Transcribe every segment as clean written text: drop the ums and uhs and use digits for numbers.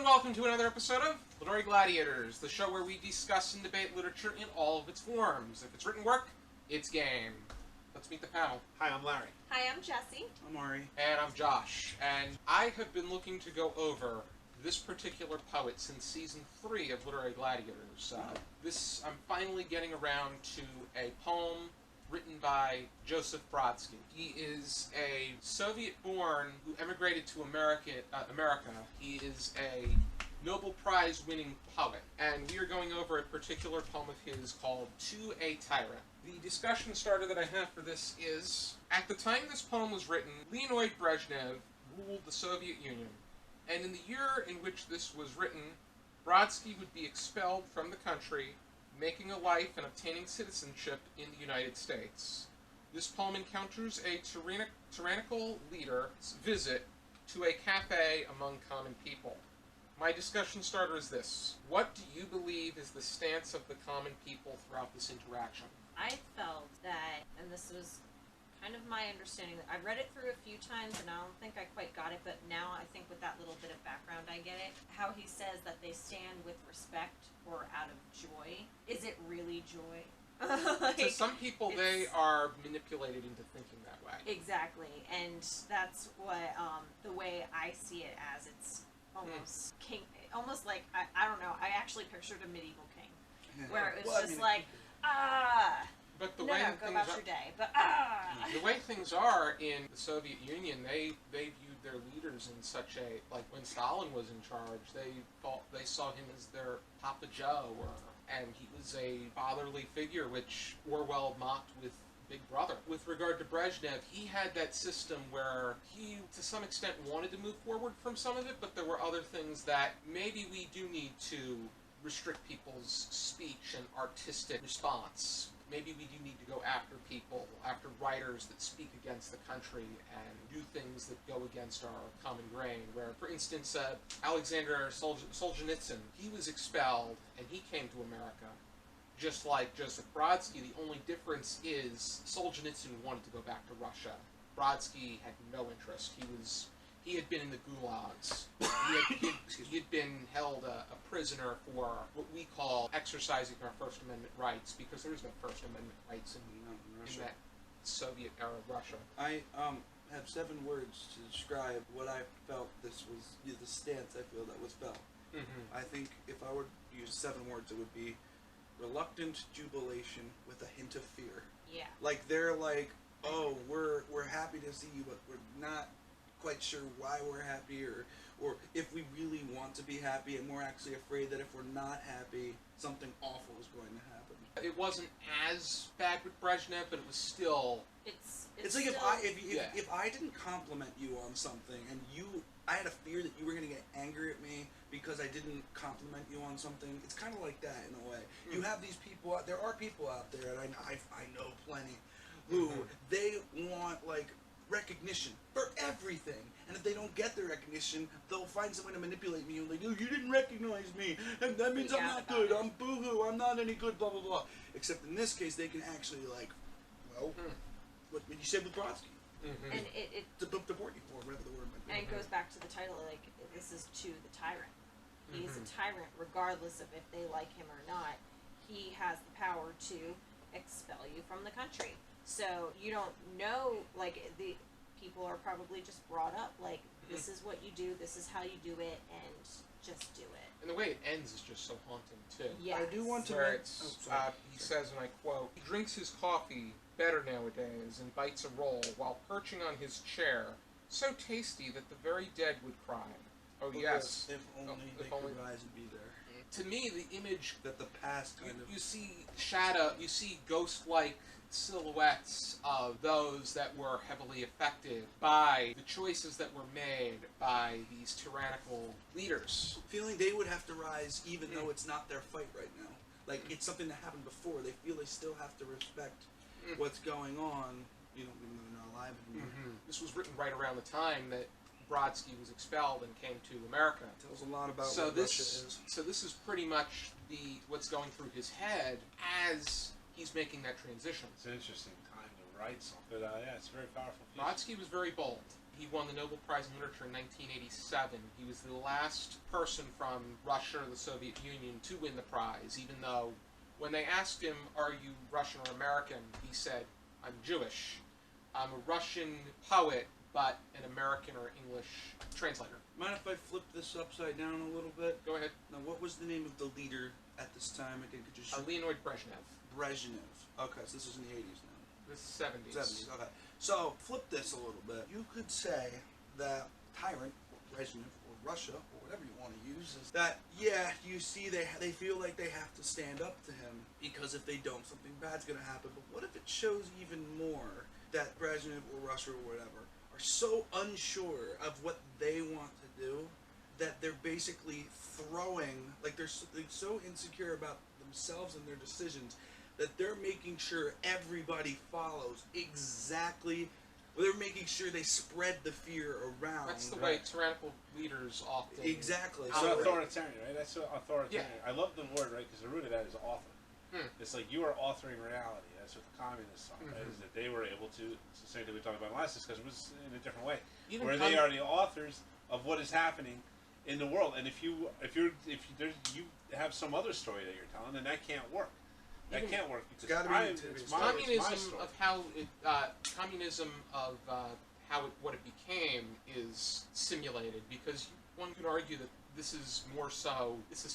welcome to another episode of Literary Gladiators, the show where we discuss and debate literature in all of its forms. If it's written work, it's game. Let's meet the panel. Hi, I'm Larry. Hi, I'm Jesi. I'm Ari. And I'm Josh. And I have been looking to go over this particular poet since Season 3 of Literary Gladiators. I'm finally getting around to a poem written by Joseph Brodsky. He is a Soviet-born who emigrated to America. He is a Nobel Prize-winning poet, and we are going over a particular poem of his called To a Tyrant. The discussion starter that I have for this is, at the time this poem was written, Leonid Brezhnev ruled the Soviet Union, and in the year in which this was written, Brodsky would be expelled from the country, making a life and obtaining citizenship in the United States. This poem encounters a tyrannical leader's visit to a cafe among common people. My discussion starter is this. What do you believe is the stance of the common people throughout this interaction? I felt that, and this was kind of my understanding, I've read it through a few times and I don't think I quite got it, but now I think with that little bit of background I get it. How he says that they stand with respect or out of joy. Is it really joy? To some people, they are manipulated into thinking that way. Exactly, and that's what, the way I see it as. It's almost king, almost like, I don't know, I actually pictured a medieval king, where it was But the no, way go about your day, but the way things are in the Soviet Union, they viewed their leaders in such a, like when Stalin was in charge, they saw him as their Papa Joe, and he was a fatherly figure, which Orwell mocked with Big Brother. With regard to Brezhnev, he had that system where he, to some extent, wanted to move forward from some of it, but there were other things that maybe we do need to restrict people's speech and artistic response. Maybe we do need to go after people, after writers that speak against the country and do things that go against our common grain. Where, for instance, Alexander Solzhenitsyn, he was expelled and he came to America. Just like Joseph Brodsky, the only difference is Solzhenitsyn wanted to go back to Russia. Brodsky had no interest. He had been in the gulags. He had been held a prisoner for what we call exercising our First Amendment rights, because there is no First Amendment rights in that Soviet-era Russia. I have 7 words to describe what I felt this was, the stance I feel that was felt. I think if I were to use 7 words, it would be reluctant jubilation with a hint of fear. yeah. Like, they're like, oh, we're happy to see you, but we're not quite sure why we're happy, or if we really want to be happy, and we're actually afraid that if we're not happy, something awful is going to happen. It wasn't as bad with Brezhnev, but it was still... It's like still, if I didn't compliment you on something, and I had a fear that you were going to get angry at me because I didn't compliment you on something. It's kind of like that in a way. You have these people. There are people out there, and I know plenty, who they want like recognition for everything, and if they don't get the recognition, they'll find someone to manipulate me and like, oh, you didn't recognize me, and that means I'm not good. I'm boo-hoo. I'm not any good. Blah blah blah. Except in this case, they can actually like, well. What you said with Brodsky. and it The board before, whatever the word might be. and it goes back to the title, like, this is to the tyrant. He's a tyrant regardless of if they like him or not. He has the power to expel you from the country. So you don't know, like, the people are probably just brought up, like, this is what you do, this is how you do it, and just do it. And the way it ends is just so haunting, too. Yes. I do want to Where make... he says, and I quote, he drinks his coffee better nowadays and bites a roll while perching on his chair, so tasty that the very dead would cry. Oh, yes. If only they could rise and be there. To me, the image That the past kind of... You see shadow, you see ghost-like silhouettes of those that were heavily affected by the choices that were made by these tyrannical leaders. Feeling they would have to rise even though it's not their fight right now. Like, it's something that happened before. They feel they still have to respect what's going on, you know, even though they're not alive anymore. This was written right around the time that Brodsky was expelled and came to America. It tells a lot about what Russia is. So this is pretty much what's going through his head as he's making that transition. It's an interesting time to write something. But yeah, it's a very powerful piece. Brodsky was very bold. He won the Nobel Prize in Literature in 1987. He was the last person from Russia or the Soviet Union to win the prize, even though when they asked him, "Are you Russian or American?" he said, "I'm Jewish. I'm a Russian poet, but an American or English translator." Mind if I flip this upside down a little bit? Go ahead. Now, what was the name of the leader at this time? Again, could you Leonid Brezhnev. Brezhnev. Okay, so this is in the 80s now. The 70s. 70s, okay. So, flip this a little bit. You could say that Tyrant, or Brezhnev, or Russia, or whatever you want to use, is that, yeah, you see they feel like they have to stand up to him, because if they don't, something bad's going to happen. But what if it shows even more that Brezhnev, or Russia, or whatever, are so unsure of what they want to do, that they're basically throwing, like they're so insecure about themselves and their decisions, that they're making sure everybody follows exactly. They're making sure they spread the fear around. That's the way tyrannical leaders often. Exactly. So authoritarian, right? That's authoritarian. Yeah. I love the word, right? Because the root of that is author. It's like you are authoring reality. That's what the communists are. Right? Is that they were able to. It's the same thing we talked about in last discussion, but it's in a different way. Even where they are the authors of what is happening in the world. And if you have some other story that you're telling, then that can't work. That can't work because it's my communism story. of how it, communism of what it became is simulated, because one could argue that this is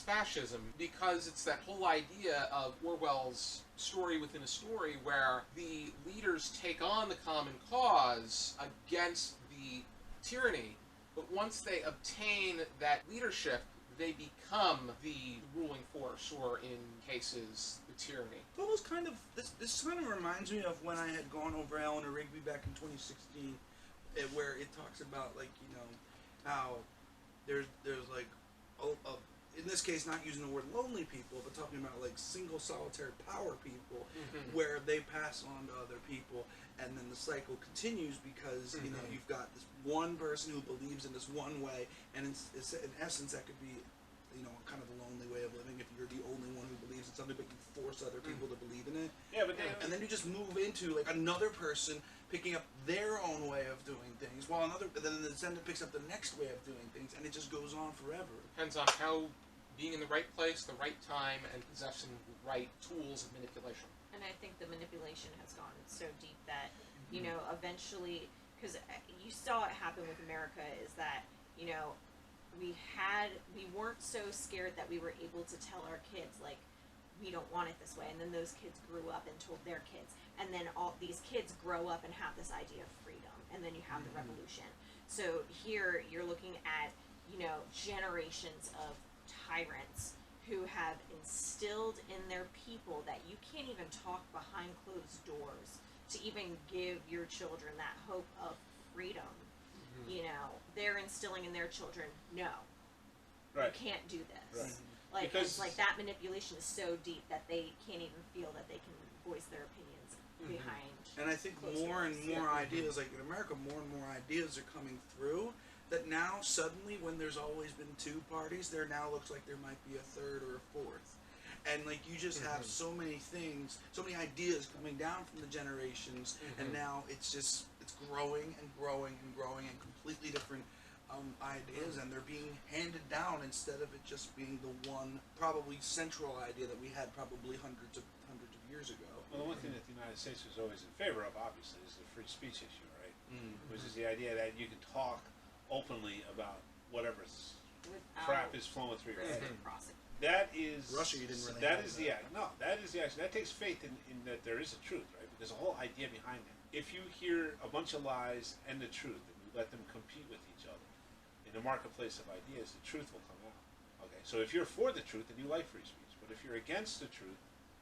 fascism, because it's that whole idea of Orwell's story within a story where the leaders take on the common cause against the tyranny, but once they obtain that leadership, they become the ruling force, or in cases, the tyranny. It's almost kind of this kind of reminds me of when I had gone over Eleanor Rigby back in 2016, where it talks about, like, you know, how there's like in this case not using the word lonely people, but talking about like single solitary power people, where they pass on to other people, and then the cycle continues because you know you've got this one person who believes in this one way, and it's in essence that could be, you know, kind of a lonely way of living if you're the only one who believes in something, but you force other people to believe in it. Yeah, but and then you just move into like another person picking up their own way of doing things, while then the descendant picks up the next way of doing things, and it just goes on forever. Depends on how being in the right place, the right time, and possessing the right tools of manipulation. And I think the manipulation has gone so deep that, you know, eventually, because you saw it happen with America, is that, you know, we weren't so scared that we were able to tell our kids, like, we don't want it this way, and then those kids grew up and told their kids, and then all these kids grow up and have this idea of freedom, and then you have the revolution. So here you're looking at, you know, generations of tyrants who have instilled in their people that you can't even talk behind closed doors to even give your children that hope of freedom. You know, they're instilling in their children, no, you can't do this. Right. Like, Because it's like that manipulation is so deep that they can't even feel that they can voice their opinions behind. And I think closed more and doors. more ideas, like in America, more and more ideas are coming through, that now suddenly, when there's always been two parties, there now looks like there might be a third or a fourth. And like you just have so many things, so many ideas coming down from the generations, and now it's growing and growing and growing, and completely different ideas, and they're being handed down instead of it just being the one probably central idea that we had probably hundreds of years ago. Well, the one thing that the United States was always in favor of, obviously, is the free speech issue, right? Which is the idea that you can talk openly about whatever crap is flowing through your head. That is Russia, you didn't really that have is that. the act. No, that is the action. That takes faith in that there is a truth, right? Because the whole idea behind it. If you hear a bunch of lies and the truth, and you let them compete with each other in the marketplace of ideas, the truth will come out. Okay, so if you're for the truth, then you like free speech. But if you're against the truth,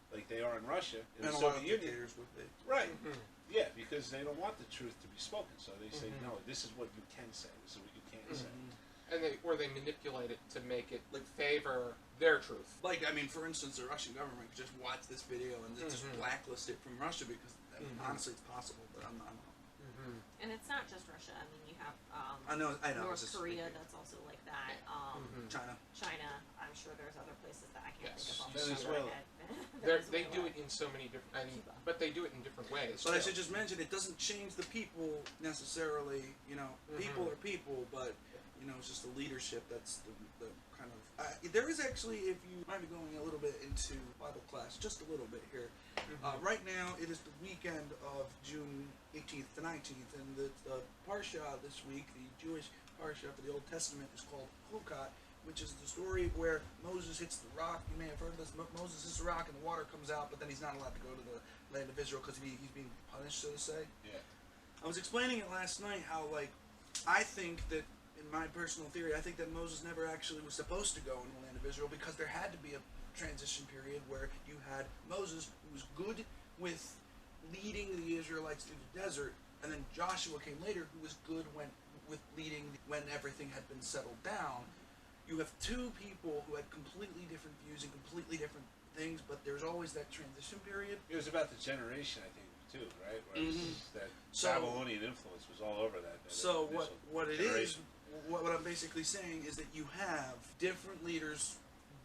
like they are in Russia, in And the a lot of Soviet Union, dictators would be. right? Yeah, because they don't want the truth to be spoken, so they say, no, this is what you can say, this is what you can't say. And they manipulate it to make it like favor their truth. Like, I mean, for instance, the Russian government could just watch this video and just blacklist it from Russia because, I mean, honestly, it's possible, but I'm not. And it's not just Russia. I mean, you have I know. North Korea. That's also like that. China. I'm sure there's other places that I can't Yes. think of. Venezuela. They do it in so many different, but they do it in different ways. But I too. should just mention, it doesn't change the people necessarily. You know, people are people, but you know, it's just the leadership that's the kind of. There is actually, if you might be going a little bit into Bible class, just a little bit here. Right now, it is the weekend of June 18th to 19th, and the Parsha this week, the Jewish Parsha for the Old Testament, is called Chukat, which is the story where Moses hits the rock. You may have heard of this. Moses hits the rock and the water comes out, but then he's not allowed to go to the land of Israel because he's being punished, so to say. Yeah. I was explaining it last night how, like, I think that, in my personal theory, I think that Moses never actually was supposed to go in the land of Israel because there had to be a transition period where you had Moses, who was good with leading the Israelites through the desert, and then Joshua came later, who was good with leading when everything had been settled down. You have two people who had completely different views and completely different things, but there's always that transition period. It was about the generation, I think, too, right? Where that Babylonian influence was all over that. So what it is, generation. what I'm basically saying is that you have different leaders,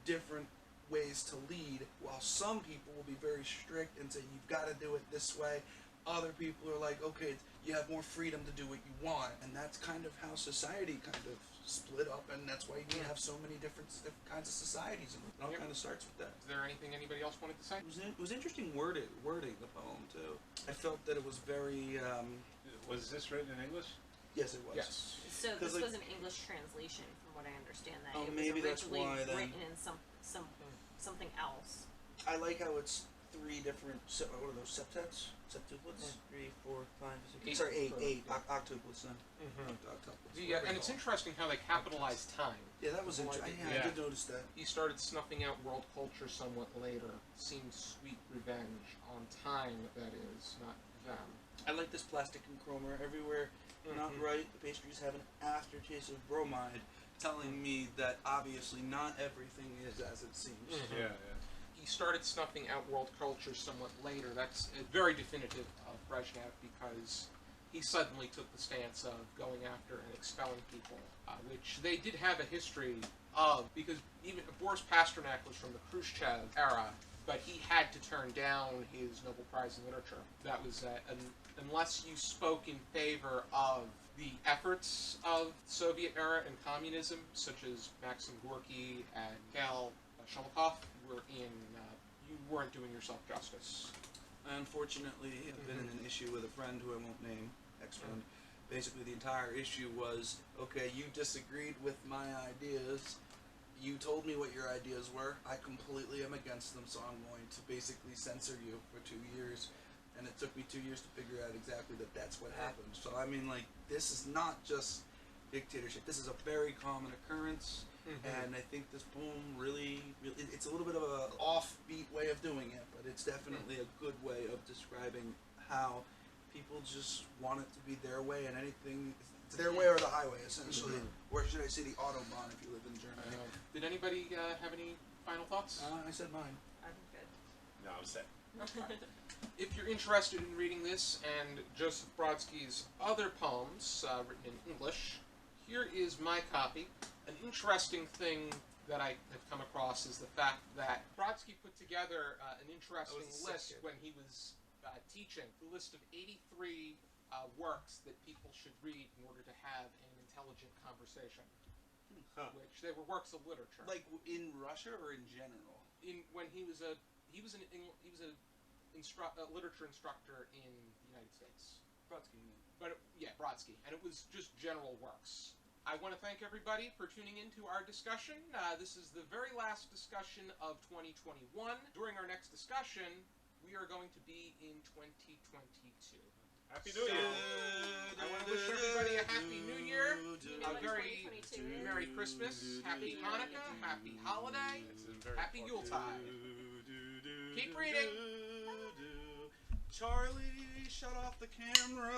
different ways to lead, while some people will be very strict and say you've got to do it this way. Other people are like, okay, you have more freedom to do what you want, and that's kind of how society kind of split up, and that's why you have so many different kinds of societies, and it all kind of starts with that. Is there anything anybody else wanted to say? It was interesting wording the poem too. I felt that it was very. Was this written in English? Yes, it was. Yes. So this like, was an English translation, from what I understand. That Oh, it was maybe that's originally why then. written in something else. I like how it's three different. What are those septets? Septuplets? 3, 4, 5, 6. Eight. Sorry, eight. Octuplets then. And it's interesting how they capitalize time. Yeah, that was interesting. Yeah. I did notice that. He started snuffing out world culture somewhat later. Seemed sweet revenge on time, that is, not them. I like this plastic and chroma everywhere. Not right. The pastries have an aftertaste of bromide, telling me that obviously not everything is as it seems. Yeah. He started snuffing out world culture somewhat later. That's very definitive of Brezhnev because he suddenly took the stance of going after and expelling people, which they did have a history of, because even Boris Pasternak was from the Khrushchev era, but he had to turn down his Nobel Prize in Literature. That was unless you spoke in favor of the efforts of Soviet era and communism, such as Maxim Gorky and Mikhail Sholokhov, you weren't doing yourself justice. I unfortunately have been in an issue with a friend who I won't name, ex-friend. Basically, the entire issue was, okay, you disagreed with my ideas. You told me what your ideas were. I completely am against them, so I'm going to basically censor you for 2 years. And it took me 2 years to figure out exactly that's what happened. So, I mean, like, this is not just dictatorship. This is a very common occurrence. And I think this poem really, it's a little bit of a offbeat way of doing it, but it's definitely a good way of describing how people just want it to be their way, and anything, it's their way or the highway, essentially. Or should I say the Autobahn if you live in Germany. Did anybody have any final thoughts? I said mine. I'm good. No, I was set. If you're interested in reading this and Joseph Brodsky's other poems written in English, here is my copy. An interesting thing that I have come across is the fact that Brodsky put together an interesting list when he was teaching. The list of 83 works that people should read in order to have an intelligent conversation. Which they were works of literature. Like in Russia or in general? When he was a literature instructor in the United States. Brodsky. But Brodsky, and it was just general works. I want to thank everybody for tuning in to our discussion. This is the very last discussion of 2021. During our next discussion, we are going to be in 2022. Happy New Year! I want to wish everybody a Happy New Year, a very 2022. Merry Christmas, Happy Hanukkah, Happy Holiday, Happy Yuletide. Keep reading! Charlie, shut off the camera.